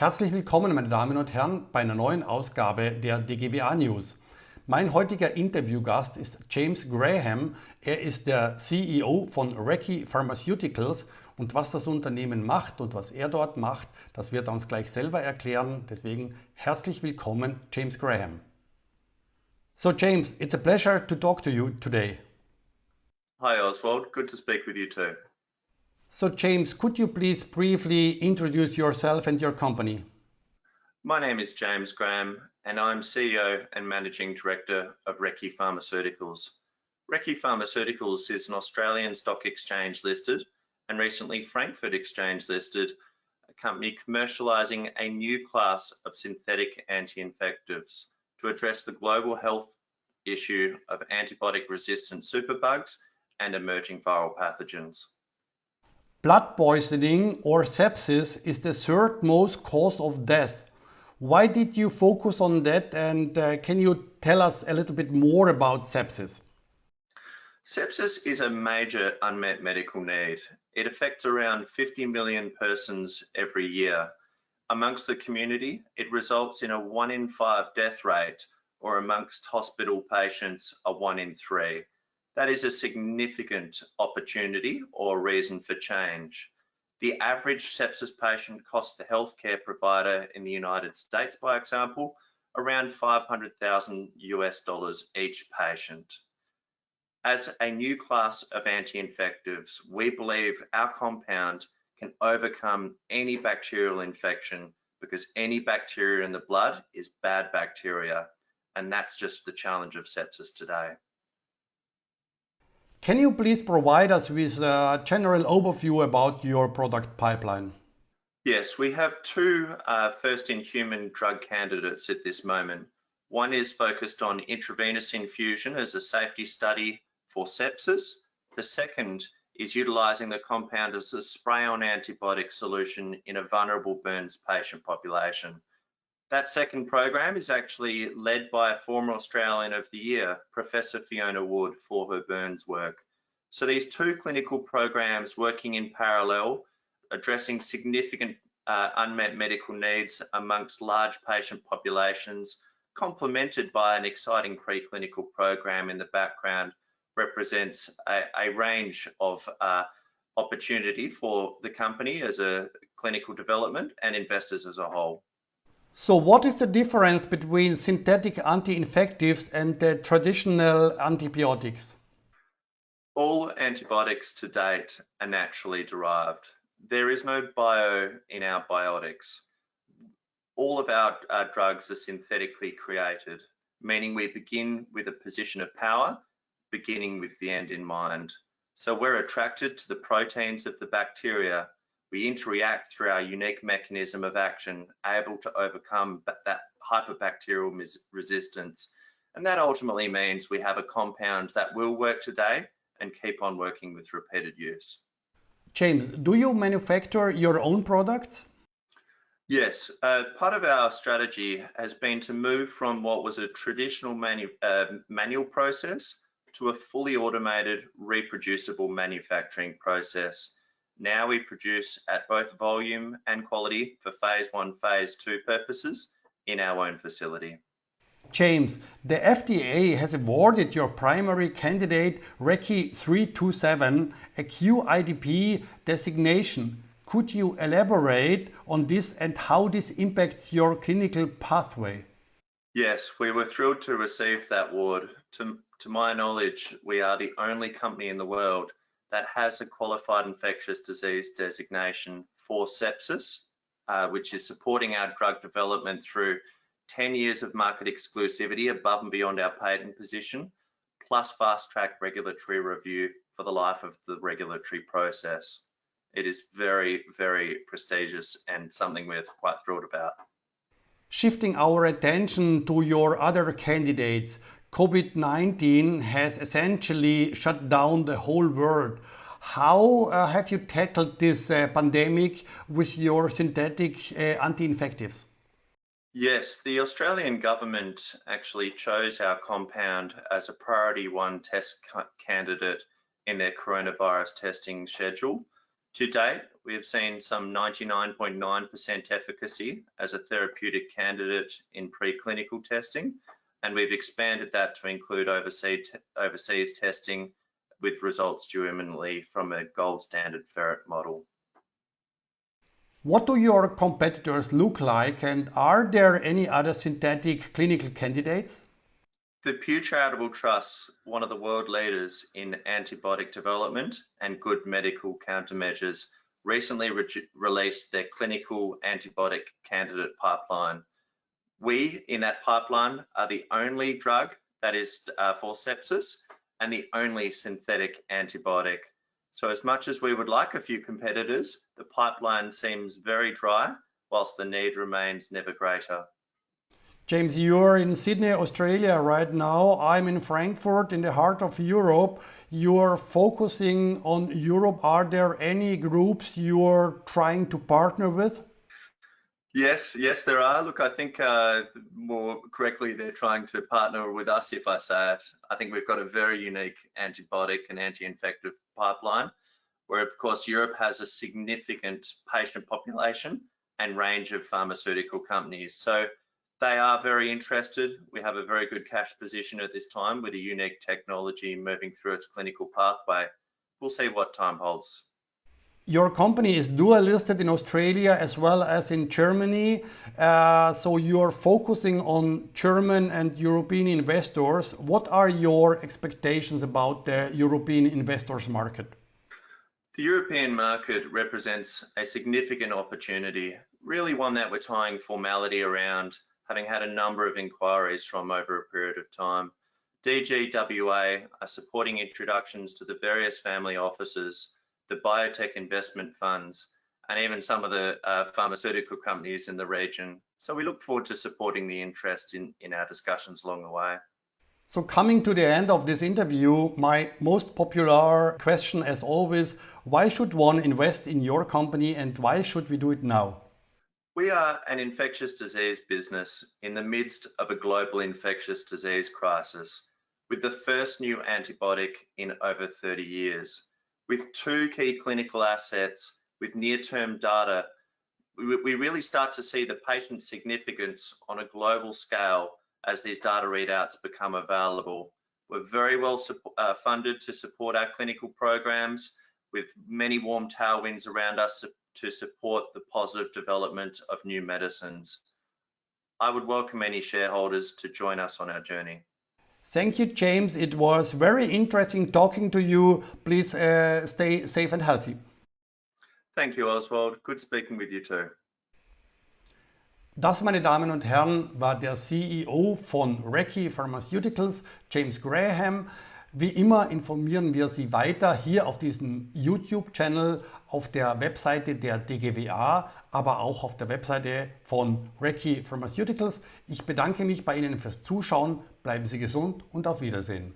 Herzlich willkommen, meine Damen und Herren, bei einer neuen Ausgabe der DGWA News. Mein heutiger Interviewgast ist James Graham. Er ist der CEO von Recce Pharmaceuticals und was das Unternehmen macht und was er dort macht, das wird er uns gleich selber erklären. Deswegen herzlich willkommen, James Graham. So James, it's a pleasure to talk to you today. Hi Oswald, good to speak with you too. So James, could you please briefly introduce yourself and your company? My name is James Graham and I'm CEO and Managing Director of Recce Pharmaceuticals. Recce Pharmaceuticals is an Australian stock exchange listed and recently Frankfurt Exchange listed a company commercialising a new class of synthetic anti-infectives to address the global health issue of antibiotic-resistant superbugs and emerging viral pathogens. Blood poisoning or sepsis is the third most cause of death. Why did you focus on that, and can you tell us a little bit more about sepsis? Sepsis is a major unmet medical need. It affects around 50 million persons every year. Amongst the community, it results in a 1 in 5 death rate, or amongst hospital patients, a 1 in 3. That is a significant opportunity or reason for change. The average sepsis patient costs the healthcare provider in the United States, by example, around $500,000 each patient. As a new class of anti-infectives, we believe our compound can overcome any bacterial infection because any bacteria in the blood is bad bacteria, and that's just the challenge of sepsis today. Can you please provide us with a general overview about your product pipeline? Yes, we have two first-in-human drug candidates at this moment. One is focused on intravenous infusion as a safety study for sepsis. The second is utilizing the compound as a spray-on antibiotic solution in a vulnerable burns patient population. That second program is actually led by a former Australian of the Year, Professor Fiona Wood, for her burns work. So these two clinical programs working in parallel, addressing significant unmet medical needs amongst large patient populations, complemented by an exciting preclinical program in the background, represents a range of opportunity for the company as a clinical development and investors as a whole. So what is the difference between synthetic anti-infectives and the traditional antibiotics? All antibiotics to date are naturally derived. There is no bio in our biotics. All of our drugs are synthetically created, meaning we begin with a position of power, beginning with the end in mind. So we're attracted to the proteins of the bacteria. We interact through our unique mechanism of action, able to overcome that hyperbacterial resistance. And that ultimately means we have a compound that will work today and keep on working with repeated use. James, do you manufacture your own products? Yes, part of our strategy has been to move from what was a traditional manual process to a fully automated, reproducible manufacturing process. Now we produce at both volume and quality for phase 1, phase 2 purposes in our own facility. James, the FDA has awarded your primary candidate Recce 327 a QIDP designation. Could you elaborate on this and how this impacts your clinical pathway? Yes, we were thrilled to receive that award. To my knowledge, we are the only company in the world that has a qualified infectious disease designation for sepsis, which is supporting our drug development through 10 years of market exclusivity above and beyond our patent position, plus fast-track regulatory review for the life of the regulatory process. It is very, very prestigious and something we're quite thrilled about. Shifting our attention to your other candidates, COVID-19 has essentially shut down the whole world. How have you tackled this pandemic with your synthetic anti-infectives? Yes, the Australian government actually chose our compound as a priority 1 test candidate in their coronavirus testing schedule. To date, we have seen some 99.9% efficacy as a therapeutic candidate in preclinical testing, and we've expanded that to include overseas testing with results due imminently from a gold standard ferret model. What do your competitors look like, and are there any other synthetic clinical candidates? The Pew Charitable Trust, one of the world leaders in antibiotic development and good medical countermeasures, recently released their clinical antibiotic candidate pipeline. We, in that pipeline, are the only drug that is for sepsis and the only synthetic antibiotic. So as much as we would like a few competitors, the pipeline seems very dry, whilst the need remains never greater. James, you're in Sydney, Australia right now. I'm in Frankfurt, in the heart of Europe. You're focusing on Europe. Are there any groups you're trying to partner with? Yes, there are. Look, I think more correctly, they're trying to partner with us, if I say it. I think we've got a very unique antibiotic and anti-infective pipeline, where of course Europe has a significant patient population and range of pharmaceutical companies. So they are very interested. We have a very good cash position at this time with a unique technology moving through its clinical pathway. We'll see what time holds. Your company is dual listed in Australia as well as in Germany. So you're focusing on German and European investors. What are your expectations about the European investors market? The European market represents a significant opportunity, really one that we're tying formality around, having had a number of inquiries from over a period of time. DGWA are supporting introductions to the various family offices, the biotech investment funds, and even some of the pharmaceutical companies in the region. So we look forward to supporting the interest in our discussions along the way. So coming to the end of this interview, my most popular question as always, why should one invest in your company and why should we do it now? We are an infectious disease business in the midst of a global infectious disease crisis, with the first new antibiotic in over 30 years. With two key clinical assets, with near-term data, we really start to see the patient significance on a global scale as these data readouts become available. We're very well funded to support our clinical programs, with many warm tailwinds around us to support the positive development of new medicines. I would welcome any shareholders to join us on our journey. Thank you, James. It was very interesting talking to you. Please stay safe and healthy. Thank you, Oswald. Good speaking with you too. Das, meine Damen und Herren, war der CEO von Recce Pharmaceuticals, James Graham. Wie immer informieren wir Sie weiter hier auf diesem YouTube-Channel, auf der Webseite der DGWA, aber auch auf der Webseite von Recce Pharmaceuticals. Ich bedanke mich bei Ihnen fürs Zuschauen. Bleiben Sie gesund und auf Wiedersehen.